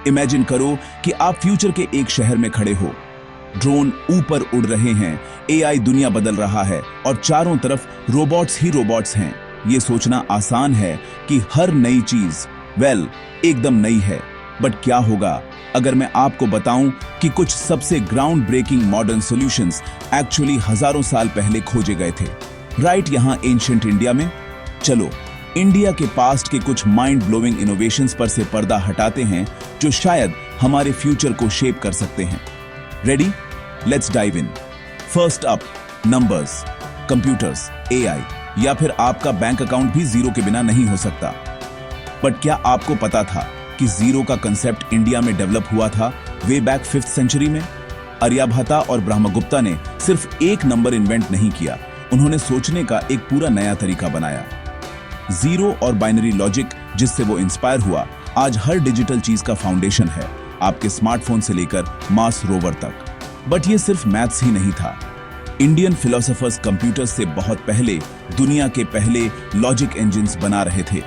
Imagine करो कि आप फ्यूचर के एक शहर में खड़े हो, ड्रोन ऊपर उड़ रहे हैं, एआई दुनिया बदल रहा है और चारों तरफ रोबोट्स ही रोबोट्स हैं। ये सोचना आसान है कि हर नई चीज एकदम नई है, बट क्या होगा अगर मैं आपको बताऊं कि कुछ सबसे ground breaking modern solutions actually हजारों साल पहले खोजे गए थे, राइट यहां एंशिएंट इंडिया में। चलो इंडिया के पास्ट के कुछ माइंड ब्लोइंग इनोवेशंस पर से पर्दा हटाते हैं जो शायद हमारे फ्यूचर को शेप कर सकते हैं। Ready? Let's dive in. First up, numbers, computers, AI या फिर आपका बैंक अकाउंट भी जीरो के बिना नहीं हो सकता। बट क्या आपको पता था कि जीरो का कंसेप्ट इंडिया में डेवलप हुआ था वे बैक 5th सेंचुरी में? आर्यभट्टा और ब्रह्मगुप्ता ने सिर्फ एक नंबर इन्वेंट नहीं किया, उन्होंने सोचने का एक पूरा नया तरीका बनाया। जीरो और बाइनरी लॉजिक जिससे वो इंस्पायर हुआ आज हर डिजिटल चीज का फाउंडेशन है, आपके स्मार्टफोन से लेकर मार्स रोवर तक। बट ये सिर्फ मैथ्स ही नहीं था। इंडियन फिलोसोफर्स कंप्यूटर से बहुत पहले दुनिया के पहले लॉजिक इंजिन्स बना रहे थे।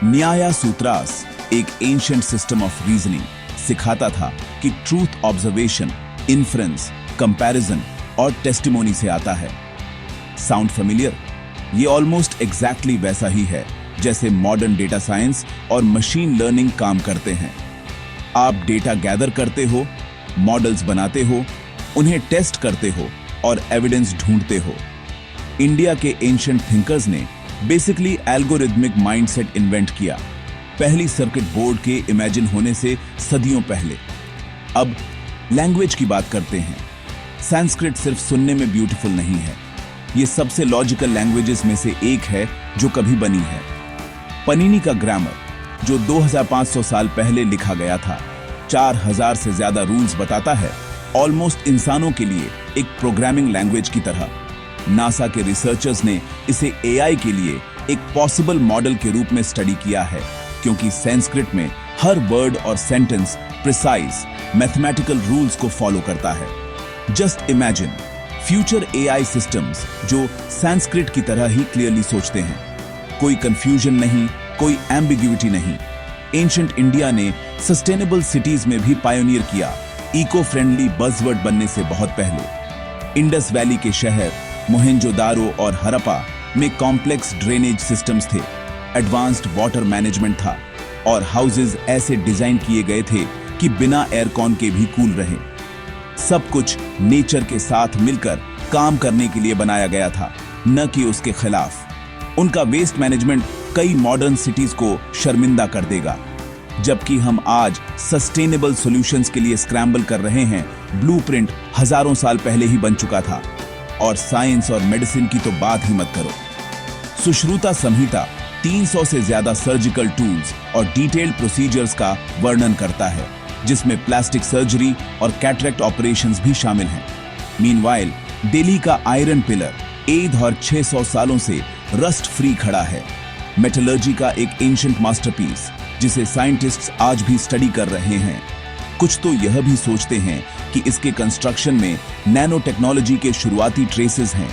न्याय सूत्रास, एक एंशिएंट सिस्टम ऑफ रीजनिंग, सिखाता था कि ट्रूथ ऑब्जर्वेशन, इन्फ्रेंस, कंपैरिजन और टेस्टिमोनी से आता है। Sound familiar? ये ऑलमोस्ट एग्जैक्टली वैसा ही है जैसे मॉडर्न डेटा साइंस और मशीन लर्निंग काम करते हैं। आप डेटा गैदर करते हो, मॉडल्स बनाते हो, उन्हें टेस्ट करते हो और एविडेंस ढूंढते हो। इंडिया के एंशिएंट थिंकर्स ने बेसिकली एल्गोरिथमिक माइंडसेट इन्वेंट किया, पहली सर्किट बोर्ड के इमेजिन होने से सदियों पहले। अब लैंग्वेज की बात करते हैं। संस्कृत सिर्फ सुनने में ब्यूटीफुल नहीं है, ये सबसे लॉजिकल लैंग्वेजेस में से एक है जो कभी बनी है। पनीनी का ग्रामर जो 2500 साल पहले लिखा गया था, 4000 से ज्यादा रूल्स बताता है, ऑलमोस्ट इंसानों के लिए एक प्रोग्रामिंग लैंग्वेज की तरह। नासा के रिसर्चर्स ने इसे एआई के लिए एक पॉसिबल मॉडल के रूप में स्टडी किया है, क्योंकि संस्कृत में हर वर्ड और सेंटेंस प्रिसाइज मैथमेटिकल रूल्स को फॉलो करता है। Just imagine future AI systems जो संस्कृत की तरह ही क्लियरली सोचते हैं, कोई कंफ्यूजन नहीं, कोई एम्बिग्युइटी नहीं। एंशिएंट इंडिया ने सस्टेनेबल सिटीज में भी पायोनियर किया, इको फ्रेंडली बज़वर्ड बनने से बहुत पहले। इंडस वैली के शहर मोहेंजोदारो और हरप्पा में कॉम्प्लेक्स ड्रेनेज सिस्टम्स थे, एडवांस्ड वाटर मैनेजमेंट था और हाउसेज ऐसे डिजाइन किए गए थे कि बिना एयरकॉन के भी कूल रहे। सब कुछ नेचर के साथ मिलकर काम करने के लिए बनाया गया था, न कि उसके खिलाफ। उनका वेस्ट मैनेजमेंट कई मॉडर्न सिटीज को शर्मिंदा कर देगा। जबकि हम आज सस्टेनेबल सॉल्यूशंस के लिए स्क्रैम्बल कर रहे हैं, ब्लूप्रिंट हजारों साल पहले ही बन चुका था। और साइंस और मेडिसिन की तो बात ही मत करो। सुश्रुता संहिता 300 से ज्यादा सर्जिकल टूल्स और डिटेल्ड प्रोसीजर्स का वर्णन करता है, जिसमें प्लास्टिक सर्जरी और कैटरेक्ट ऑपरेशंस भी शामिल हैं। मीनवाइल दिल्ली का आयरन पिलर 600 सालों से रस्ट फ्री खड़ा है, मेटलर्जी का एक एंशिएंट मास्टरपीस जिसे साइंटिस्ट्स आज भी स्टडी कर रहे हैं। कुछ तो यह भी सोचते हैं कि इसके कंस्ट्रक्शन में नैनो टेक्नोलॉजी के शुरुआती ट्रेसेस हैं।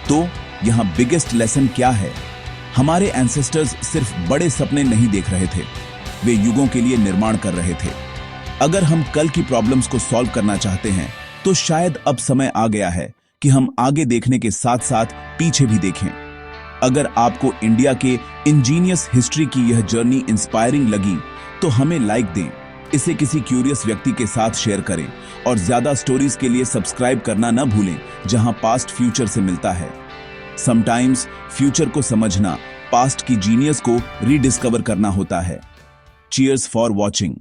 तो यहां बिगेस्ट लेसन क्या है? हमारे एंसेस्टर्स सिर्फ बड़े सपने नहीं देख रहे थे, वे युगों के लिए निर्माण कर रहे थे। अगर हम कल की प्रॉब्लम्स को सॉल्व करना चाहते हैं तो शायद अब समय आ गया है कि हम आगे देखने के साथ साथ पीछे भी देखें। अगर आपको इंडिया के इंजीनियस हिस्ट्री की यह जर्नी इंस्पायरिंग लगी तो हमें लाइक दें, इसे किसी क्यूरियस व्यक्ति के साथ शेयर करें और ज्यादा स्टोरीज के लिए सब्सक्राइब करना न भूलें, जहां पास्ट फ्यूचर से मिलता है। समटाइम्स फ्यूचर को समझना पास्ट की जीनियस को रीडिस्कवर करना होता है। Cheers for watching.